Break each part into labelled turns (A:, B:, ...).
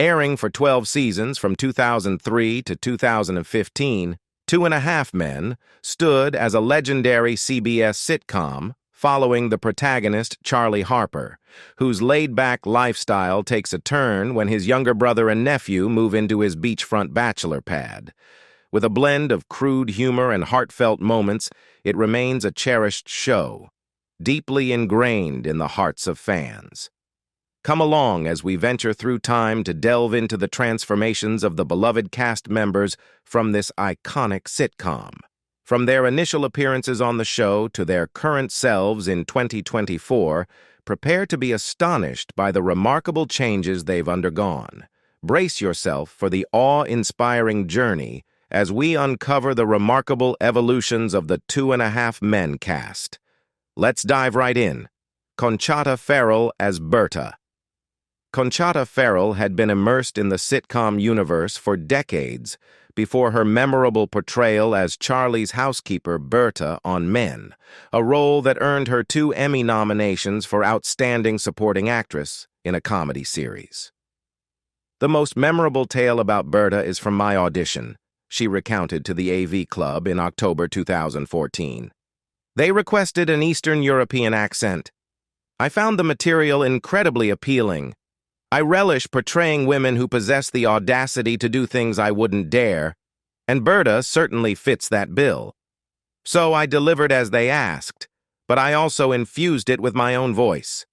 A: Airing for 12 seasons from 2003 to 2015, Two and a Half Men stood as a legendary CBS sitcom following the protagonist Charlie Harper, whose laid-back lifestyle takes a turn when his younger brother and nephew move into his beachfront bachelor pad. With a blend of crude humor and heartfelt moments, it remains a cherished show, deeply ingrained in the hearts of fans. Come along as we venture through time to delve into the transformations of the beloved cast members from this iconic sitcom. From their initial appearances on the show to their current selves in 2024, prepare to be astonished by the remarkable changes they've undergone. Brace yourself for the awe-inspiring journey as we uncover the remarkable evolutions of the Two and a Half Men cast. Let's dive right in. Conchata Ferrell as Berta. Conchata Ferrell had been immersed in the sitcom universe for decades before her memorable portrayal as Charlie's housekeeper Berta on Men, a role that earned her 2 Emmy nominations for Outstanding Supporting Actress in a comedy series. The most memorable tale about Berta is from my audition, she recounted to the AV Club in October 2014. They requested an Eastern European accent. I found the material incredibly appealing. I relish portraying women who possess the audacity to do things I wouldn't dare, and Berta certainly fits that bill. So I delivered as they asked, but I also infused it with my own voice.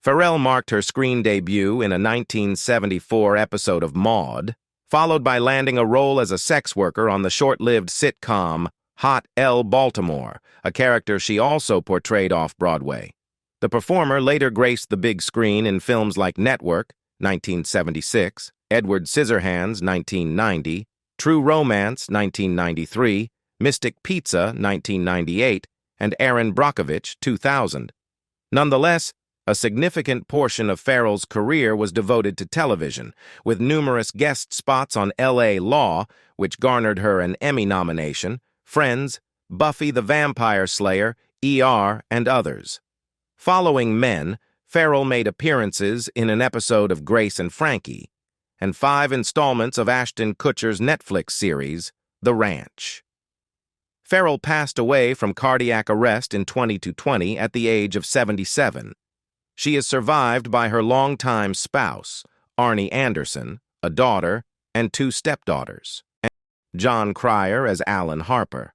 A: Ferrell marked her screen debut in a 1974 episode of Maude, followed by landing a role as a sex worker on the short-lived sitcom Hot L Baltimore, a character she also portrayed off-Broadway. The performer later graced the big screen in films like Network, 1976, Edward Scissorhands, 1990, True Romance, 1993, Mystic Pizza, 1998, and Erin Brockovich, 2000. Nonetheless, a significant portion of Ferrell's career was devoted to television, with numerous guest spots on L.A. Law, which garnered her an Emmy nomination, Friends, Buffy the Vampire Slayer, ER, and others. Following Men, Ferrell made appearances in an episode of Grace and Frankie, and 5 installments of Ashton Kutcher's Netflix series, The Ranch. Ferrell passed away from cardiac arrest in 2020 at the age of 77. She is survived by her longtime spouse, Arnie Anderson, a daughter, and 2 stepdaughters, and Jon Cryer as Alan Harper.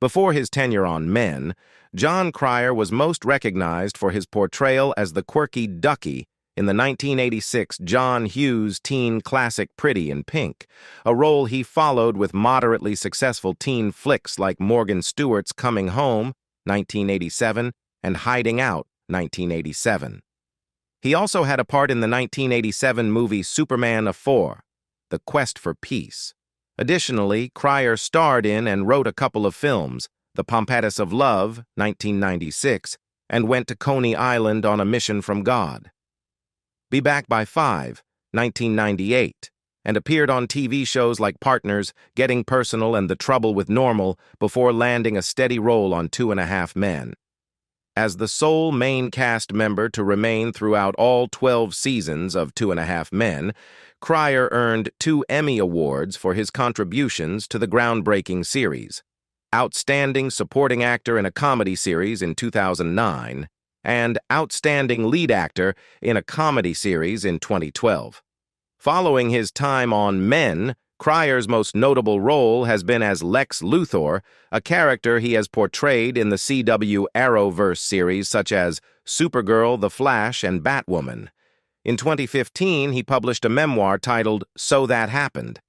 A: Before his tenure on Men, Jon Cryer was most recognized for his portrayal as the quirky Ducky in the 1986 John Hughes teen classic Pretty in Pink, a role he followed with moderately successful teen flicks like Morgan Stewart's Coming Home, 1987, and Hiding Out, 1987. He also had a part in the 1987 movie Superman of 4, The Quest for Peace. Additionally, Cryer starred in and wrote a couple of films, The Pompatus of Love, 1996, and Went to Coney Island on a Mission from God. Be Back by 5, 1998, and appeared on TV shows like Partners, Getting Personal, and The Trouble with Normal before landing a steady role on Two and a Half Men. As the sole main cast member to remain throughout all 12 seasons of Two and a Half Men, Cryer earned 2 Emmy Awards for his contributions to the groundbreaking series: Outstanding Supporting Actor in a Comedy Series in 2009, and Outstanding Lead Actor in a Comedy Series in 2012. Following his time on Men, Cryer's most notable role has been as Lex Luthor, a character he has portrayed in the CW Arrowverse series such as Supergirl, The Flash, and Batwoman. In 2015, he published a memoir titled So That Happened.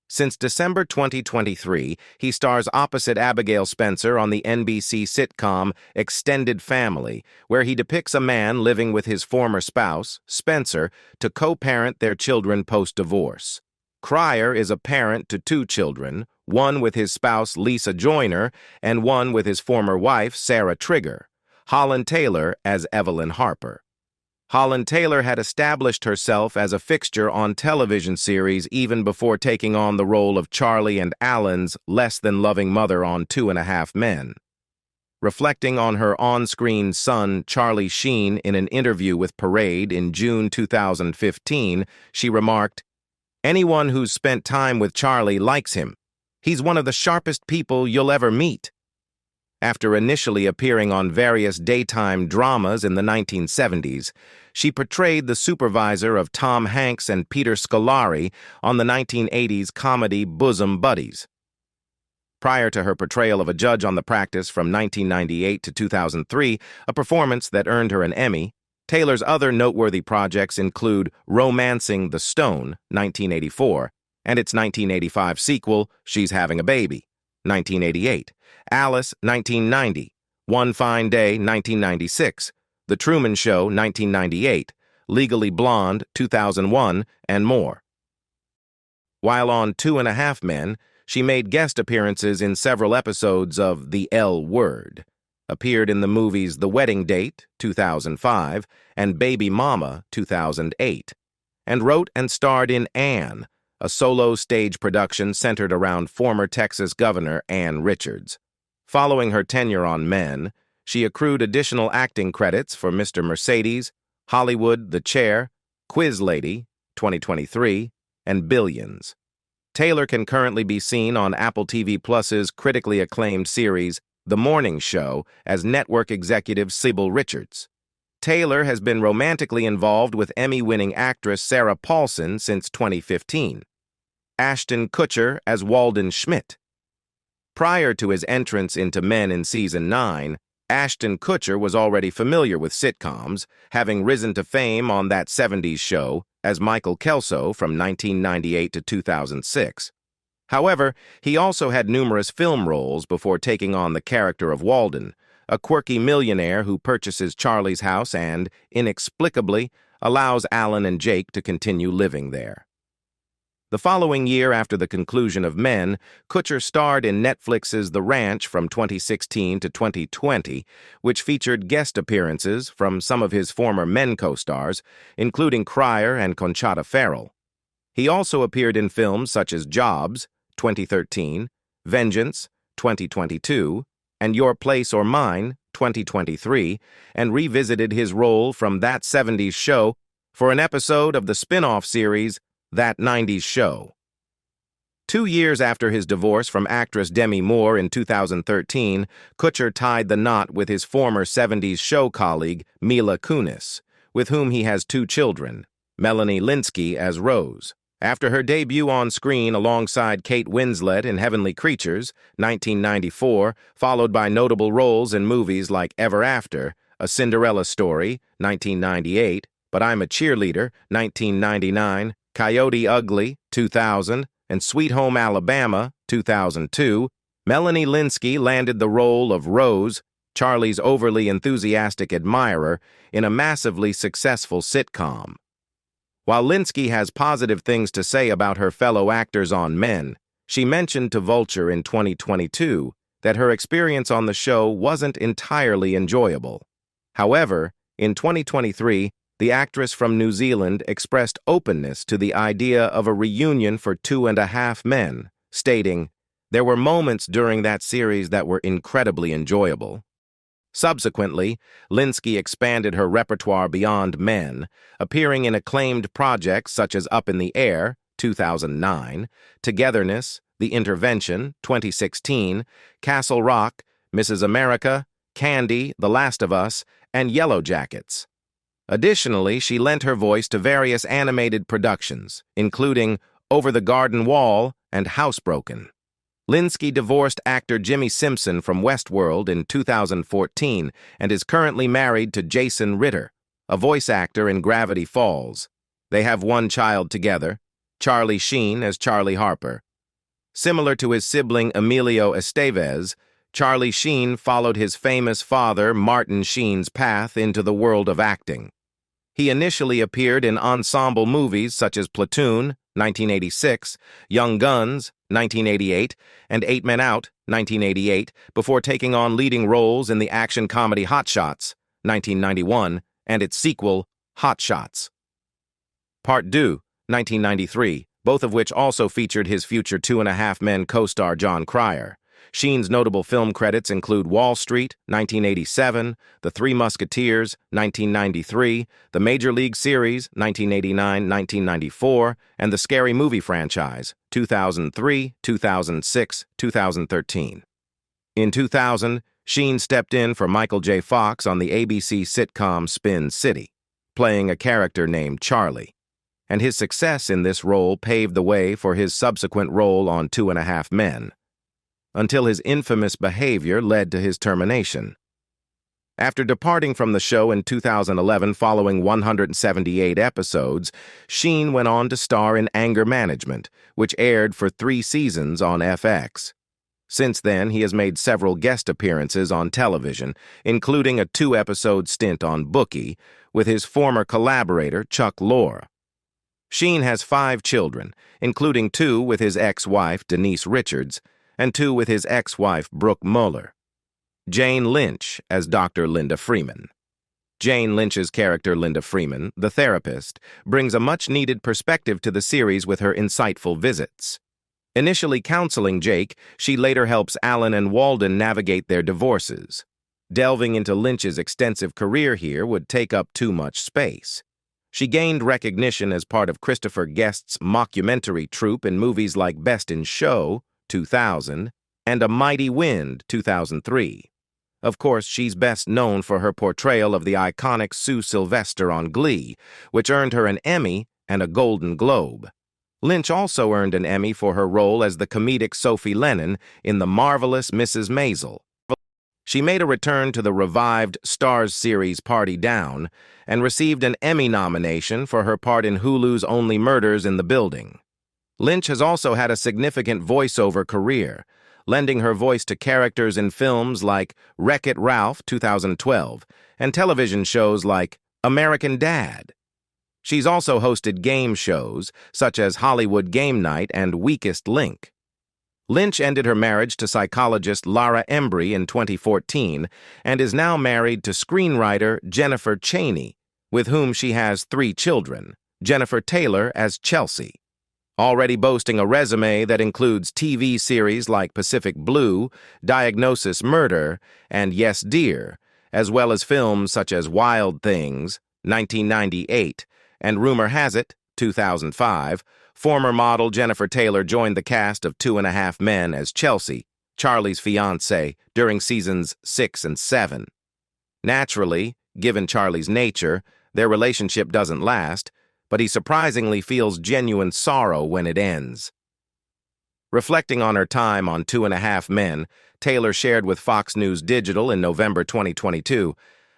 A: Since December 2023, he stars opposite Abigail Spencer on the NBC sitcom Extended Family, where he depicts a man living with his former spouse, Spencer, to co-parent their children post-divorce. Cryer is a parent to 2 children, one with his spouse Lisa Joyner and one with his former wife Sarah Trigger. Holland Taylor as Evelyn Harper. Holland Taylor had established herself as a fixture on television series even before taking on the role of Charlie and Alan's less-than-loving mother on Two and a Half Men. Reflecting on her on-screen son, Charlie Sheen, in an interview with Parade in June 2015, she remarked, "Anyone who's spent time with Charlie likes him. He's one of the sharpest people you'll ever meet." After initially appearing on various daytime dramas in the 1970s, she portrayed the supervisor of Tom Hanks and Peter Scolari on the 1980s comedy Bosom Buddies. Prior to her portrayal of a judge on The Practice from 1998 to 2003, a performance that earned her an Emmy, Taylor's other noteworthy projects include Romancing the Stone, 1984, and its 1985 sequel, She's Having a Baby, 1988, Alice, 1990, One Fine Day, 1996, The Truman Show, 1998, Legally Blonde, 2001, and more. While on 2.5 Men, she made guest appearances in several episodes of The L Word, appeared in the movies The Wedding Date, 2005, and Baby Mama, 2008, and wrote and starred in Anne, a solo stage production centered around former Texas Governor Ann Richards. Following her tenure on Men, she accrued additional acting credits for Mr. Mercedes, Hollywood, The Chair, Quiz Lady, 2023, and Billions. Taylor can currently be seen on Apple TV Plus's critically acclaimed series, The Morning Show, as network executive Sybil Richards. Taylor has been romantically involved with Emmy-winning actress Sarah Paulson since 2015. Ashton Kutcher as Walden Schmidt. Prior to his entrance into Men in Season 9, Ashton Kutcher was already familiar with sitcoms, having risen to fame on That 70s Show as Michael Kelso from 1998 to 2006. However, he also had numerous film roles before taking on the character of Walden, a quirky millionaire who purchases Charlie's house and, inexplicably, allows Alan and Jake to continue living there. The following year after the conclusion of Men, Kutcher starred in Netflix's The Ranch from 2016 to 2020, which featured guest appearances from some of his former Men co-stars, including Cryer and Conchata Ferrell. He also appeared in films such as Jobs, 2013, Vengeance, 2022, and Your Place or Mine, 2023, and revisited his role from That 70s Show for an episode of the spin-off series That 90s Show. 2 years after his divorce from actress Demi Moore in 2013, Kutcher tied the knot with his former 70s Show colleague Mila Kunis, with whom he has 2 children, Melanie Linsky as Rose. After her debut on screen alongside Kate Winslet in Heavenly Creatures, 1994, followed by notable roles in movies like Ever After, A Cinderella Story, 1998, But I'm a Cheerleader, 1999, Coyote Ugly, 2000, and Sweet Home Alabama, 2002, Melanie Linsky landed the role of Rose, Charlie's overly enthusiastic admirer, in a massively successful sitcom. While Linsky has positive things to say about her fellow actors on Men, she mentioned to Vulture in 2022 that her experience on the show wasn't entirely enjoyable. However, in 2023, the actress from New Zealand expressed openness to the idea of a reunion for 2.5 Men, stating, "There were moments during that series that were incredibly enjoyable." Subsequently, Linsky expanded her repertoire beyond Men, appearing in acclaimed projects such as Up in the Air, 2009, Togetherness, The Intervention, 2016, Castle Rock, Mrs. America, Candy, The Last of Us, and Yellow Jackets. Additionally, she lent her voice to various animated productions, including Over the Garden Wall and Housebroken. Linsky divorced actor Jimmy Simpson from Westworld in 2014 and is currently married to Jason Ritter, a voice actor in Gravity Falls. They have 1 child together, Charlie Sheen as Charlie Harper. Similar to his sibling Emilio Estevez, Charlie Sheen followed his famous father Martin Sheen's path into the world of acting. He initially appeared in ensemble movies such as Platoon, 1986, Young Guns, 1988, and 8 Men Out, 1988, before taking on leading roles in the action comedy Hot Shots, 1991, and its sequel, Hot Shots. Part 2, 1993, both of which also featured his future 2.5 Men co-star John Cryer. Sheen's notable film credits include Wall Street, 1987, The Three Musketeers, 1993, The Major League Series, 1989-1994, and the Scary Movie franchise, 2003, 2006, 2013. In 2000, Sheen stepped in for Michael J. Fox on the ABC sitcom Spin City, playing a character named Charlie, and his success in this role paved the way for his subsequent role on 2.5 Men, until his infamous behavior led to his termination. After departing from the show in 2011 following 178 episodes, Sheen went on to star in Anger Management, which aired for 3 seasons on FX. Since then, he has made several guest appearances on television, including a 2-episode stint on Bookie with his former collaborator, Chuck Lorre. Sheen has 5 children, including 2 with his ex-wife, Denise Richards, and 2 with his ex-wife, Brooke Muller. Jane Lynch as Dr. Linda Freeman. Jane Lynch's character, Linda Freeman, the therapist, brings a much-needed perspective to the series with her insightful visits. Initially counseling Jake, she later helps Alan and Walden navigate their divorces. Delving into Lynch's extensive career here would take up too much space. She gained recognition as part of Christopher Guest's mockumentary troupe in movies like Best in Show, 2000, and A Mighty Wind, 2003. Of course, she's best known for her portrayal of the iconic Sue Sylvester on Glee, which earned her an Emmy and a Golden Globe. Lynch also earned an Emmy for her role as the comedic Sophie Lennon in The Marvelous Mrs. Maisel. She made a return to the revived Starz series Party Down and received an Emmy nomination for her part in Hulu's Only Murders in the Building. Lynch has also had a significant voiceover career, lending her voice to characters in films like Wreck-It Ralph, 2012, and television shows like American Dad. She's also hosted game shows such as Hollywood Game Night and Weakest Link. Lynch ended her marriage to psychologist Lara Embry in 2014 and is now married to screenwriter Jennifer Chaney, with whom she has 3 children, Jennifer Taylor as Chelsea. Already boasting a resume that includes TV series like Pacific Blue, Diagnosis Murder, and Yes Dear, as well as films such as Wild Things, 1998, and Rumor Has It, 2005, former model Jennifer Taylor joined the cast of 2.5 Men as Chelsea, Charlie's fiancée, during seasons 6 and 7. Naturally, given Charlie's nature, their relationship doesn't last, but he surprisingly feels genuine sorrow when it ends. Reflecting on her time on 2.5 Men, Taylor shared with Fox News Digital in November 2022,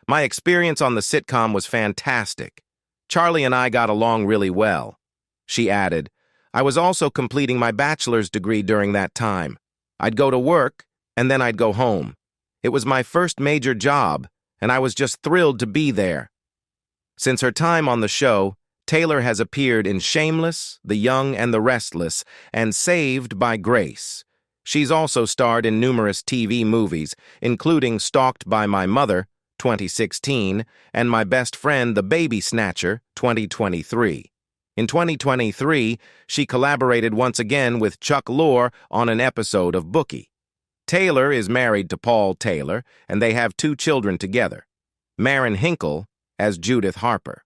A: "My experience on the sitcom was fantastic. Charlie and I got along really well." She added, "I was also completing my bachelor's degree during that time. I'd go to work, and then I'd go home. It was my first major job, and I was just thrilled to be there." Since her time on the show, Taylor has appeared in Shameless, The Young and the Restless, and Saved by Grace. She's also starred in numerous TV movies, including Stalked by My Mother, 2016, and My Best Friend the Baby Snatcher, 2023. In 2023, she collaborated once again with Chuck Lorre on an episode of Bookie. Taylor is married to Paul Taylor, and they have 2 children together, Maren Hinkle as Judith Harper.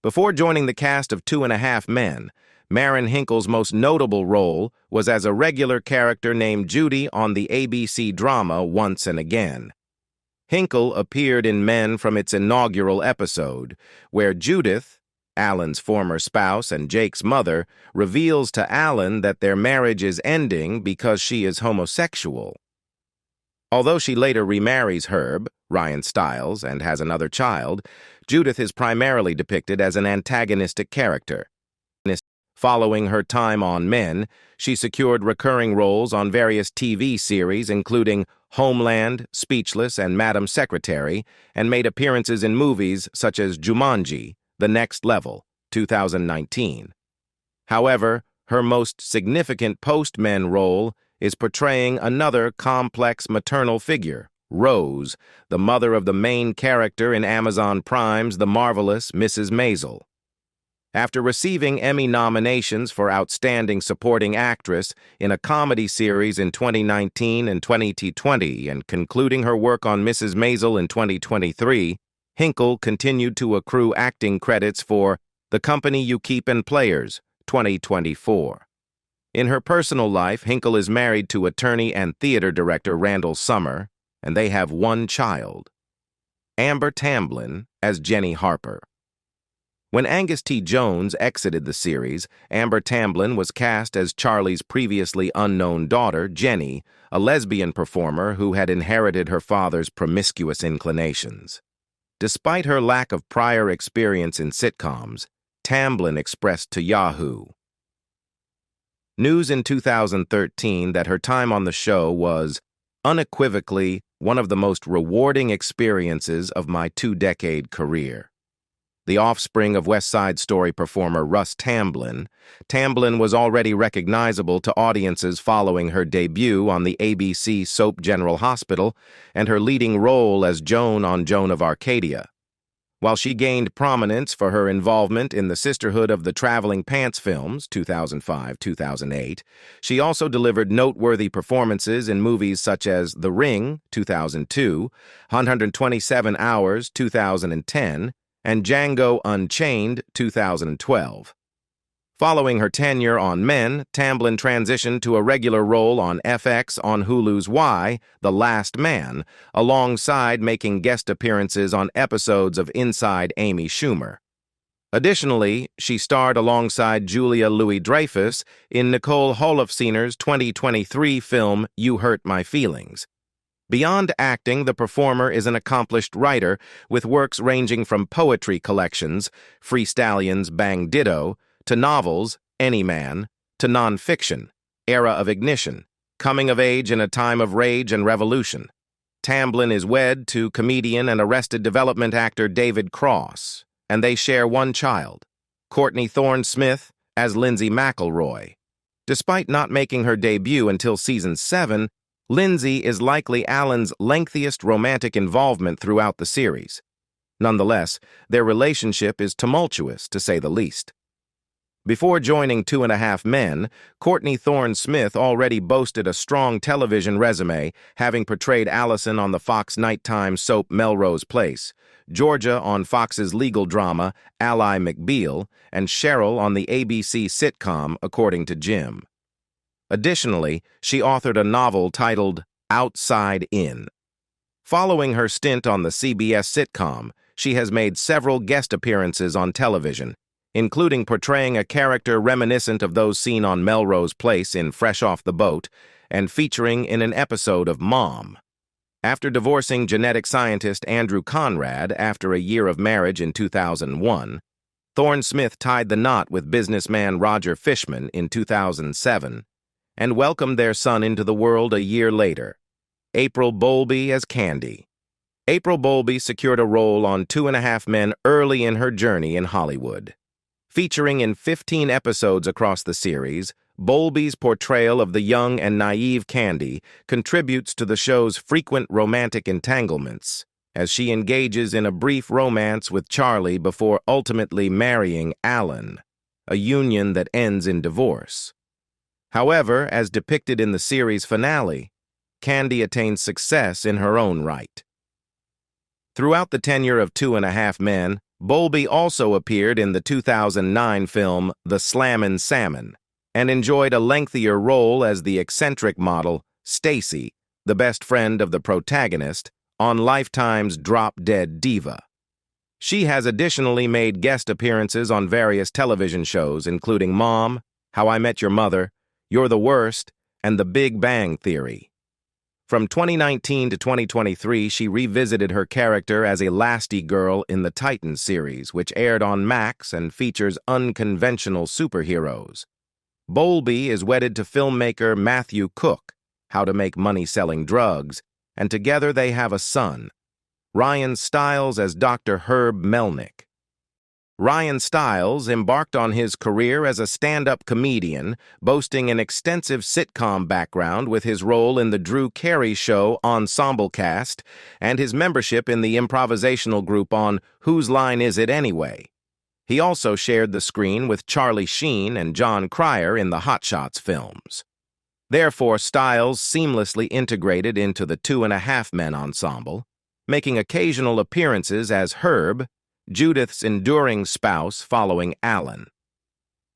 A: Before joining the cast of 2.5 Men, Maren Hinkle's most notable role was as a regular character named Judy on the ABC drama Once and Again. Hinkle appeared in Men from its inaugural episode, where Judith, Alan's former spouse and Jake's mother, reveals to Alan that their marriage is ending because she is homosexual. Although she later remarries Herb, Ryan Stiles, and has another child, Judith is primarily depicted as an antagonistic character. Following her time on Men, she secured recurring roles on various TV series including Homeland, Speechless, and Madam Secretary, and made appearances in movies such as Jumanji, The Next Level, 2019. However, her most significant post-Men role is portraying another complex maternal figure, Rose, the mother of the main character in Amazon Prime's The Marvelous Mrs. Maisel. After receiving Emmy nominations for Outstanding Supporting Actress in a comedy series in 2019 and 2020 and concluding her work on Mrs. Maisel in 2023, Hinkle continued to accrue acting credits for The Company You Keep and Players, 2024. In her personal life, Hinkle is married to attorney and theater director Randall Summer, and they have one child. Amber Tamblyn as Jenny Harper. When Angus T. Jones exited the series, Amber Tamblyn was cast as Charlie's previously unknown daughter, Jenny, a lesbian performer who had inherited her father's promiscuous inclinations. Despite her lack of prior experience in sitcoms, Tamblyn expressed to Yahoo! News in 2013 that her time on the show was unequivocally one of the most rewarding experiences of my two-decade career. The offspring of West Side Story performer Russ Tamblyn, Tamblyn was already recognizable to audiences following her debut on the ABC soap General Hospital and her leading role as Joan on Joan of Arcadia. While she gained prominence for her involvement in the Sisterhood of the Traveling Pants films, 2005-2008, she also delivered noteworthy performances in movies such as The Ring, 2002, 127 Hours, 2010, and Django Unchained, 2012. Following her tenure on Men, Tamblyn transitioned to a regular role on FX on Hulu's Y, The Last Man, alongside making guest appearances on episodes of Inside Amy Schumer. Additionally, she starred alongside Julia Louis-Dreyfus in Nicole Holofcener's 2023 film You Hurt My Feelings. Beyond acting, the performer is an accomplished writer with works ranging from poetry collections, Free Stallions' Bang Ditto, to novels, Any Man, to nonfiction, Era of Ignition, Coming of Age in a Time of Rage and Revolution. Tamblyn is wed to comedian and Arrested Development actor David Cross, and they share one child, Courtney Thorne-Smith as Lindsay McElroy. Despite not making her debut until season 7, Lindsay is likely Alan's lengthiest romantic involvement throughout the series. Nonetheless, their relationship is tumultuous, to say the least. Before joining 2.5 Men, Courtney Thorne-Smith already boasted a strong television resume, having portrayed Allison on the Fox nighttime soap Melrose Place, Georgia on Fox's legal drama Ally McBeal, and Cheryl on the ABC sitcom According to Jim. Additionally, she authored a novel titled Outside In. Following her stint on the CBS sitcom, she has made several guest appearances on television, including portraying a character reminiscent of those seen on Melrose Place in Fresh Off the Boat and featuring in an episode of Mom. After divorcing genetic scientist Andrew Conrad after a year of marriage in 2001, Thorne-Smith tied the knot with businessman Roger Fishman in 2007 and welcomed their son into the world a year later, April Bowlby as Candy. April Bowlby secured a role on 2.5 Men early in her journey in Hollywood. Featuring in 15 episodes across the series, Bowlby's portrayal of the young and naive Candy contributes to the show's frequent romantic entanglements, as she engages in a brief romance with Charlie before ultimately marrying Alan, a union that ends in divorce. However, as depicted in the series finale, Candy attains success in her own right. Throughout the tenure of 2.5 Men, Bowlby also appeared in the 2009 film The Slammin' Salmon and enjoyed a lengthier role as the eccentric model Stacy, the best friend of the protagonist, on Lifetime's Drop Dead Diva. She has additionally made guest appearances on various television shows, including Mom, How I Met Your Mother, You're the Worst, and The Big Bang Theory. From 2019 to 2023, she revisited her character as Elastigirl in the Titans series, which aired on Max and features unconventional superheroes. Bowlby is wedded to filmmaker Matthew Cook, How to Make Money Selling Drugs, and together they have a son, Ryan Stiles as Dr. Herb Melnick. Ryan Stiles embarked on his career as a stand-up comedian, boasting an extensive sitcom background with his role in the Drew Carey Show Ensemble Cast and his membership in the improvisational group on Whose Line Is It Anyway? He also shared the screen with Charlie Sheen and John Cryer in the Hot Shots films. Therefore, Stiles seamlessly integrated into the Two and a Half Men ensemble, making occasional appearances as Herb, Judith's enduring spouse following Alan.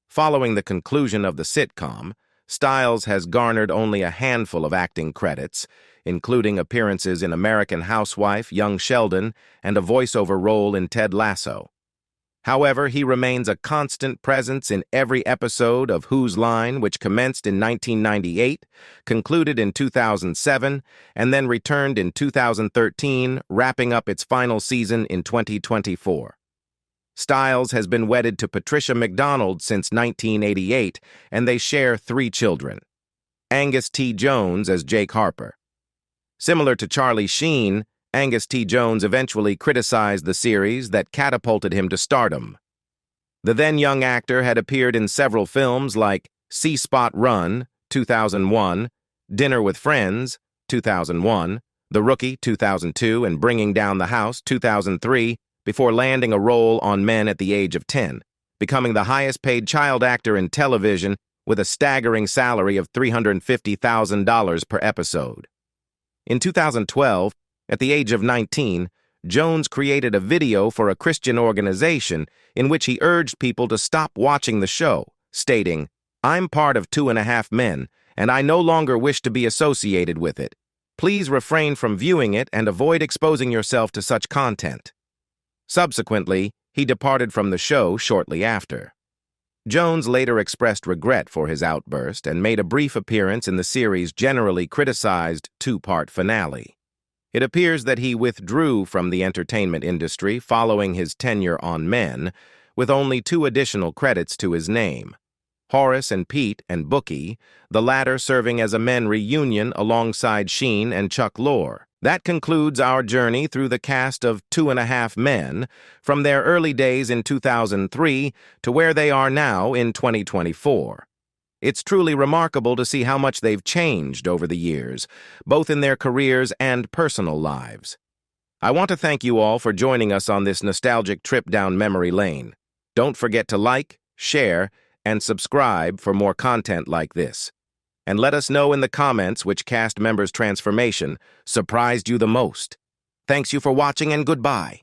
A: Following the conclusion of the sitcom, Stiles has garnered only a handful of acting credits, including appearances in American Housewife, Young Sheldon, and a voiceover role in Ted Lasso. However, he remains a constant presence in every episode of Whose Line, which commenced in 1998, concluded in 2007, and then returned in 2013, wrapping up its final season in 2024. Stiles has been wedded to Patricia McDonald since 1988, and they share 3 children. Angus T. Jones as Jake Harper. Similar to Charlie Sheen, Angus T. Jones eventually criticized the series that catapulted him to stardom. The then-young actor had appeared in several films like See Spot Run, 2001, Dinner with Friends, 2001, The Rookie, 2002, and Bringing Down the House, 2003, before landing a role on Men at the age of 10, becoming the highest-paid child actor in television with a staggering salary of $350,000 per episode. In 2012, at the age of 19, Jones created a video for a Christian organization in which he urged people to stop watching the show, stating, "I'm part of Two and a Half Men, and I no longer wish to be associated with it. Please refrain from viewing it and avoid exposing yourself to such content." Subsequently, he departed from the show shortly after. Jones later expressed regret for his outburst and made a brief appearance in the series' generally criticized 2-part finale. It appears that he withdrew from the entertainment industry following his tenure on Men, with only 2 additional credits to his name: Horace and Pete and Bookie, the latter serving as a Men reunion alongside Sheen and Chuck Lorre. That concludes our journey through the cast of Two and a Half Men, from their early days in 2003 to where they are now in 2024. It's truly remarkable to see how much they've changed over the years, both in their careers and personal lives. I want to thank you all for joining us on this nostalgic trip down memory lane. Don't forget to like, share, and subscribe for more content like this. And let us know in the comments which cast member's transformation surprised you the most. Thanks you for watching, and goodbye.